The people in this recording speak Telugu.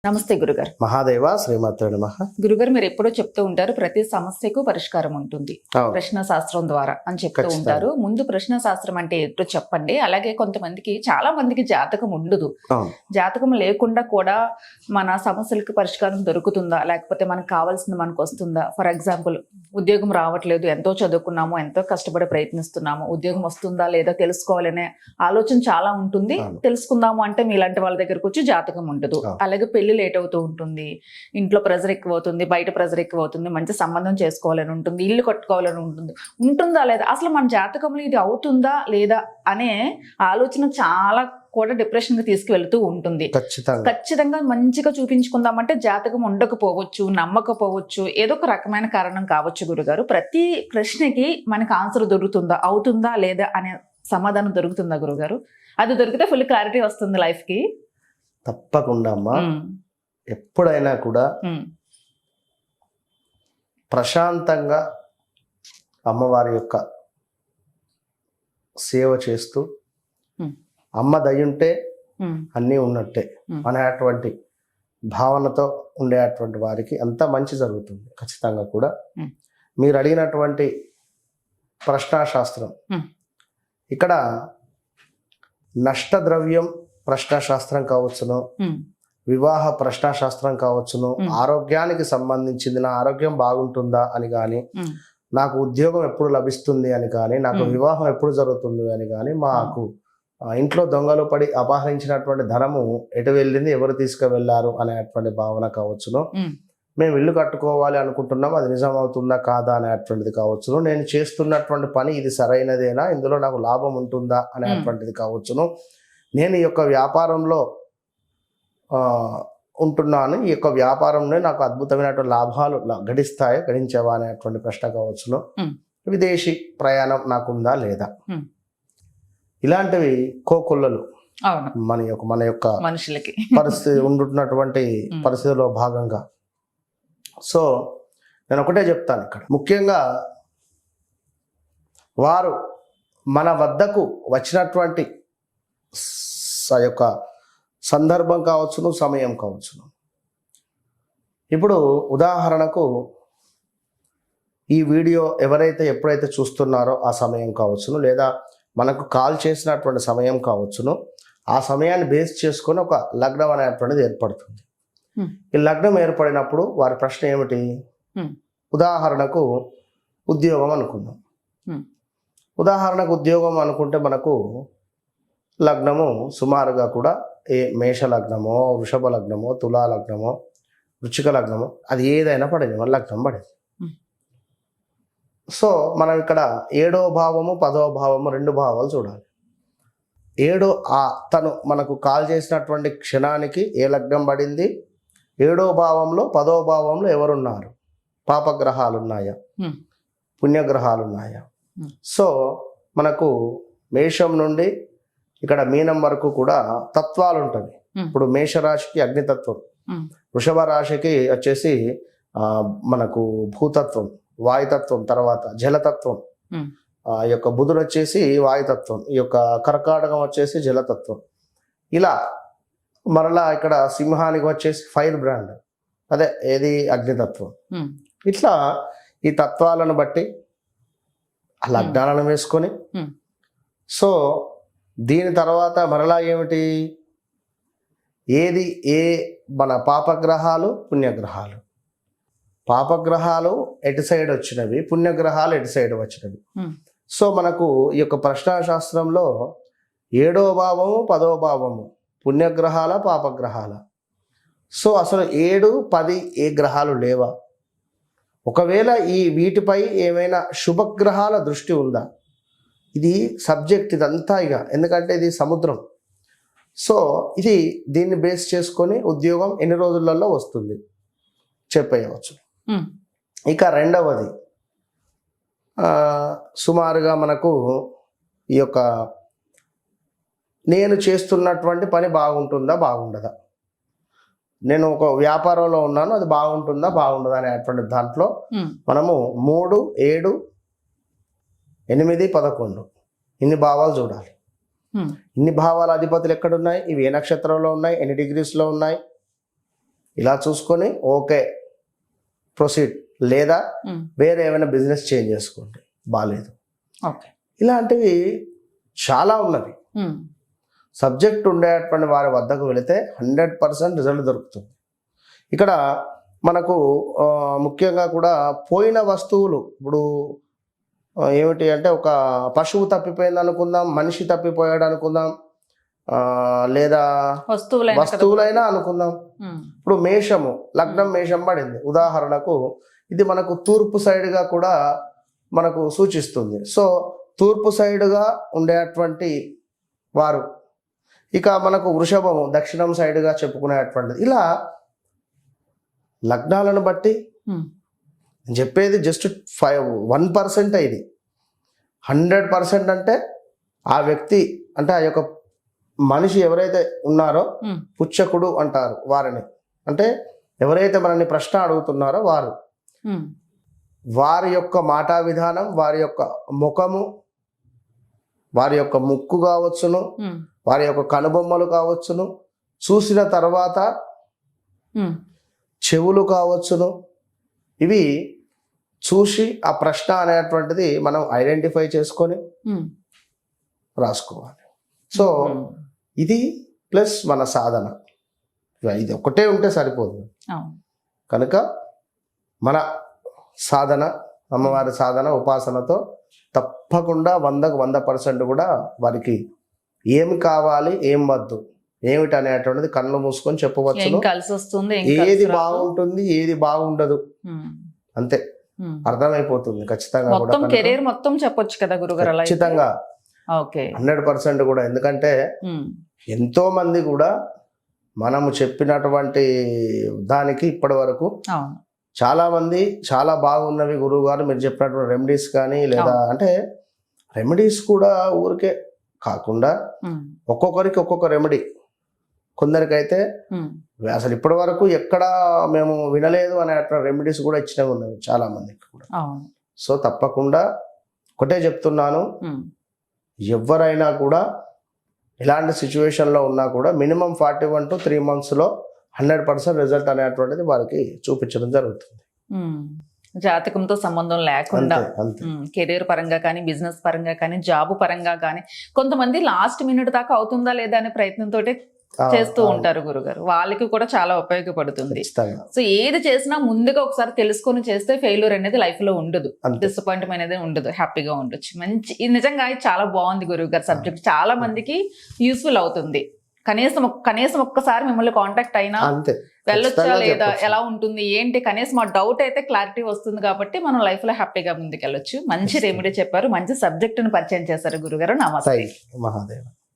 నమస్తే గురుగారు. మహాదేవ శ్రీమాత్రే నమః. గురుగారు, మీరు ఎప్పుడో చెప్తూ ఉంటారు ప్రతి సమస్యకు పరిష్కారం ఉంటుంది అవును. ప్రశ్న శాస్త్రం ద్వారా అని చెప్తూ ఖచ్చితంగా. ఉంటారు. ముందు ప్రశ్న శాస్త్రం అంటే ఏంటో చెప్పండి. అలాగే కొంతమందికి చాలా మందికి జాతకం ఉండదు. అవును. జాతకం లేకుండా కూడా మన సమస్యలకు పరిష్కారం దొరుకుతుందా, లేకపోతే మనకు కావాల్సింది మనకు వస్తుందా? ఫర్ ఎగ్జాంపుల్, ఉద్యోగం రావట్లేదు, ఎంతో చదువుకున్నాము, ఎంతో కష్టపడి ప్రయత్నిస్తున్నాము, ఉద్యోగం వస్తుందా లేదా తెలుసుకోవాలనే ఆలోచన చాలా ఉంటుంది. అవును. తెలుసుకుందాము అంటే మీలాంటి వాళ్ళ దగ్గరకు వచ్చి జాతకం ఉండదు. అవును. అలాగే పెళ్లి లేట్ అవుతూ ఉంటుంది, ఇంట్లో ప్రెజర్ ఎక్కువ అవుతుంది, బయట ప్రెజర్ ఎక్కువ అవుతుంది, మంచి సంబంధం చేసుకోవాలని ఉంటుంది, ఇల్లు కట్టుకోవాలని ఉంటుంది. ఉంటుందా లేదా, అసలు మన జాతకంలో ఇది అవుతుందా లేదా అనే ఆలోచన చాలా కూడా డిప్రెషన్ కి తీసుకువెళ్తూ ఉంటుంది. ఖచ్చితంగా మంచిగా చూపించుకుందామంటే జాతకం ఉండకపోవచ్చు, నమ్మకపోవచ్చు, ఏదో ఒక రకమైన కారణం కావచ్చు. గురుగారు, ప్రతి ప్రశ్నకి మనకు ఆన్సర్ దొరుకుతుందా, అవుతుందా లేదా అనే సమాధానం దొరుకుతుందా గురుగారు? అది దొరికితే ఫుల్ క్లారిటీ వస్తుంది లైఫ్ కి. తప్పకుండా అమ్మా. ఎప్పుడైనా కూడా ప్రశాంతంగా అమ్మవారి యొక్క సేవ చేస్తూ అమ్మ దయ్యుంటే అన్నీ ఉన్నట్టే అనేటువంటి భావనతో ఉండేటువంటి వారికి అంత మంచి జరుగుతుంది. ఖచ్చితంగా కూడా మీరు అడిగినటువంటి ప్రశ్నాశాస్త్రం, ఇక్కడ నష్టద్రవ్యం ప్రశ్నాశాస్త్రం కావచ్చును, వివాహ ప్రశ్నాశాస్త్రం కావచ్చును, ఆరోగ్యానికి సంబంధించింది నా ఆరోగ్యం బాగుంటుందా అని కానీ, నాకు ఉద్యోగం ఎప్పుడు లభిస్తుంది అని కానీ, నాకు వివాహం ఎప్పుడు జరుగుతుంది అని కానీ, మాకు ఇంట్లో దొంగలు పడి అపహరించినటువంటి ధనము ఎటు వెళ్ళింది, ఎవరు తీసుకువెళ్లారు అనేటువంటి భావన కావచ్చును, మేము ఇల్లు కట్టుకోవాలి అనుకుంటున్నాం, అది నిజం అవుతుందా కాదా అనేటువంటిది కావచ్చును, నేను చేస్తున్నటువంటి పని ఇది సరైనదేనా, ఇందులో నాకు లాభం ఉంటుందా అనేటువంటిది కావచ్చును, నేను ఈ యొక్క వ్యాపారంలో ఉంటున్నాను, ఈ యొక్క వ్యాపారంలో నాకు అద్భుతమైనటువంటి లాభాలు గడించేవా అనేటువంటి ప్రశ్న కావచ్చును, విదేశీ ప్రయాణం నాకుందా లేదా, ఇలాంటివి కోకొల్లలు మన యొక్క మనుషులకి పరిస్థితి ఉంటున్నటువంటి పరిస్థితిలో భాగంగా. సో నేను ఒకటే చెప్తాను, ఇక్కడ ముఖ్యంగా వారు మన వద్దకు వచ్చినటువంటి యొక్క సందర్భం కావచ్చును, సమయం కావచ్చును. ఇప్పుడు ఉదాహరణకు ఈ వీడియో ఎవరైతే ఎప్పుడైతే చూస్తున్నారో ఆ సమయం కావచ్చును, లేదా మనకు కాల్ చేసినటువంటి సమయం కావచ్చును, ఆ సమయాన్ని బేస్ చేసుకొని ఒక లగ్నం అనేటువంటిది ఏర్పడుతుంది. ఈ లగ్నం ఏర్పడినప్పుడు వారి ప్రశ్న ఏమిటి? ఉదాహరణకు ఉద్యోగం అనుకుందాం. ఉదాహరణకు ఉద్యోగం అనుకుంటే మనకు లగ్నము సుమారుగా కూడా మేష లగ్నమో, వృషభ లగ్నమో, తులా లగ్నమో, వృచ్చిక లగ్నమో, అది ఏదైనా పడింది, మన లగ్నం పడింది. సో మనం ఇక్కడ 7వ భావము 10వ భావము 2 భావాలు చూడాలి. తను మనకు కాల్ చేసినటువంటి క్షణానికి ఏ లగ్నం పడింది, 7వ భావంలో 10వ భావంలో ఎవరున్నారు, పాపగ్రహాలు ఉన్నాయా, పుణ్యగ్రహాలు ఉన్నాయా. సో మనకు మేషం నుండి ఇక్కడ మీనం వరకు కూడా తత్వాలు ఉంటుంది. ఇప్పుడు మేషరాశికి అగ్నితత్వం, వృషభ రాశికి వచ్చేసి మనకు భూతత్వం, వాయుతత్వం, తర్వాత జలతత్వం, ఈ యొక్క బుధుడు వచ్చేసి వాయుతత్వం, ఈ యొక్క కర్కాటకం వచ్చేసి జలతత్వం. ఇలా మరలా ఇక్కడ సింహానికి వచ్చేసి ఫైర్ బ్రాండ్, అదే ఏది అగ్నితత్వం. ఇట్లా ఈ తత్వాలను బట్టి ఆ లగ్నాలను వేసుకొని, సో దీని తర్వాత మరలా ఏమిటి, ఏది మన పాపగ్రహాలు పుణ్యగ్రహాలు, పాపగ్రహాలు ఎటు సైడ్ వచ్చినవి, పుణ్యగ్రహాలు ఎటు సైడ్ వచ్చినవి. సో మనకు ఈ యొక్క ప్రశ్నాశాస్త్రంలో 7వ భావము 10వ భావము పుణ్యగ్రహాల పాపగ్రహాల. సో అసలు 7, 10 ఏ గ్రహాలు లేవా? ఒకవేళ వీటిపై ఏమైనా శుభగ్రహాల దృష్టి ఉందా? ఇది సబ్జెక్ట్ ఇదంతా ఇక, ఎందుకంటే ఇది సముద్రం. సో దీన్ని బేస్ చేసుకొని ఉద్యోగం ఎన్ని రోజులలో వస్తుంది చెప్పేయవచ్చు. ఇక రెండవది, సుమారుగా మనకు ఈ యొక్క నేను చేస్తున్నటువంటి పని బాగుంటుందా బాగుండదా, నేను ఒక వ్యాపారంలో ఉన్నాను, అది బాగుంటుందా బాగుండదా అనేటువంటి దాంట్లో మనము 3, 7, 8, 11 ఇన్ని భావాలు చూడాలి. ఇన్ని భావాల అధిపతులు ఎక్కడున్నాయి, ఇవి ఏ నక్షత్రంలో ఉన్నాయి, ఎన్ని డిగ్రీస్లో ఉన్నాయి, ఇలా చూసుకొని ఓకే ప్రొసీడ్, లేదా వేరే ఏమైనా బిజినెస్ చేంజ్ చేసుకోండి, బాగాలేదు. ఓకే. ఇలాంటివి చాలా ఉన్నవి. సబ్జెక్ట్ ఉండేటువంటి వారి వద్దకు వెళితే 100% రిజల్ట్ దొరుకుతుంది. ఇక్కడ మనకు ముఖ్యంగా కూడా పోయిన వస్తువులు, ఇప్పుడు ఏమిటి అంటే ఒక పశువు తప్పిపోయింది అనుకుందాం, మనిషి తప్పిపోయాడు అనుకుందాం, లేదా వస్తువులైనా అనుకుందాం. ఇప్పుడు మేషము, లగ్నం మేషం పడింది ఉదాహరణకు, ఇది మనకు తూర్పు సైడ్గా కూడా మనకు సూచిస్తుంది. సో తూర్పు సైడ్గా ఉండేటువంటి వారు, ఇక మనకు వృషభము దక్షిణం సైడ్గా చెప్పుకునేటువంటిది. ఇలా లగ్నాలను బట్టి నేను చెప్పేది జస్ట్ 1% ఇది. 100% అంటే ఆ వ్యక్తి అంటే ఆ యొక్క మనిషి ఎవరైతే ఉన్నారో పుచ్చకుడు అంటారు వారిని. అంటే ఎవరైతే మనల్ని ప్రశ్న అడుగుతున్నారో వారి యొక్క మాటా విధానం, వారి యొక్క ముఖము, వారి యొక్క ముక్కు కావచ్చును, వారి యొక్క కనుబొమ్మలు కావచ్చును, చూసిన తర్వాత చెవులు కావచ్చును, ఇవి చూసి ఆ ప్రశ్న అనేటువంటిది మనం ఐడెంటిఫై చేసుకొని రాసుకోవాలి. సో ఇది ప్లస్ మన సాధన, ఇది ఒకటే ఉంటే సరిపోదు. కనుక మన సాధన, అమ్మవారి సాధన, ఉపాసనతో తప్పకుండా 100% కూడా వారికి ఏమి కావాలి, ఏం వద్దు, ఏమిటి అనేటువంటిది కళ్ళు మూసుకొని చెప్పవచ్చు. కలిసి వస్తుంది, ఏది బాగుంటుంది, ఏది బాగుండదు, అంతే అర్థమైపోతుంది ఖచ్చితంగా. మొత్తం కెరీర్ మొత్తం చెప్పొచ్చు కదా గురుగారు. ఖచ్చితంగా 100% కూడా. ఎందుకంటే ఎంతో మంది కూడా మనము చెప్పినటువంటి దానికి ఇప్పటి వరకు చాలా మంది చాలా బాగున్నవి గురువు గారు మీరు చెప్పినటువంటి రెమెడీస్ కానీ, లేదా అంటే రెమెడీస్ కూడా ఊరికే కాకుండా ఒక్కొక్కరికి ఒక్కొక్క రెమెడీ. కొందరికైతే అసలు ఇప్పటి వరకు ఎక్కడ మేము వినలేదు అనే రెమెడీస్ కూడా ఇచ్చినవి ఉన్నవి చాలా మందికి కూడా. సో తప్పకుండా ఒకటే చెప్తున్నాను, ఎవరైనా కూడా ఇలాంటి సిచ్యువేషన్లో ఉన్నా కూడా మినిమం 41 to 3 monthsలో 100% రిజల్ట్ అనేటువంటిది వారికి చూపించడం జరుగుతుంది. జాతకంతో సంబంధం లేకుండా కెరీర్ పరంగా కానీ, బిజినెస్ పరంగా కానీ, జాబ్ పరంగా కానీ, కొంతమంది లాస్ట్ మినిట్ దాకా అవుతుందా లేదా అనే ప్రయత్నంతో చేస్తూ ఉంటారు గురుగారు. వాళ్ళకి కూడా చాలా ఉపయోగపడుతుంది. సో ఏది చేసినా ముందుగా ఒకసారి తెలుసుకొని చేస్తే ఫెయిల్యూర్ అనేది లైఫ్ లో ఉండదు, డిసప్పాయింట్మెంట్ అనేది ఉండదు, హ్యాపీగా ఉండొచ్చు. మంచి, ఇది చాలా బాగుంది గురుగారు సబ్జెక్ట్. చాలా మందికి యూస్ఫుల్ అవుతుంది. కనీసం ఒక్కసారి మిమ్మల్ని కాంటాక్ట్ అయినా వెళ్ళొచ్చా లేదా, ఎలా ఉంటుంది ఏంటి, కనీసం మా డౌట్ అయితే క్లారిటీ వస్తుంది. కాబట్టి మనం లైఫ్ లో హ్యాపీగా ముందుకెళ్ళొచ్చు. మంచి రెమెడీ చెప్పారు, మంచి సబ్జెక్ట్ ని పరిచయం చేశారు గురుగారు. నమస్తే. మహాదేవ.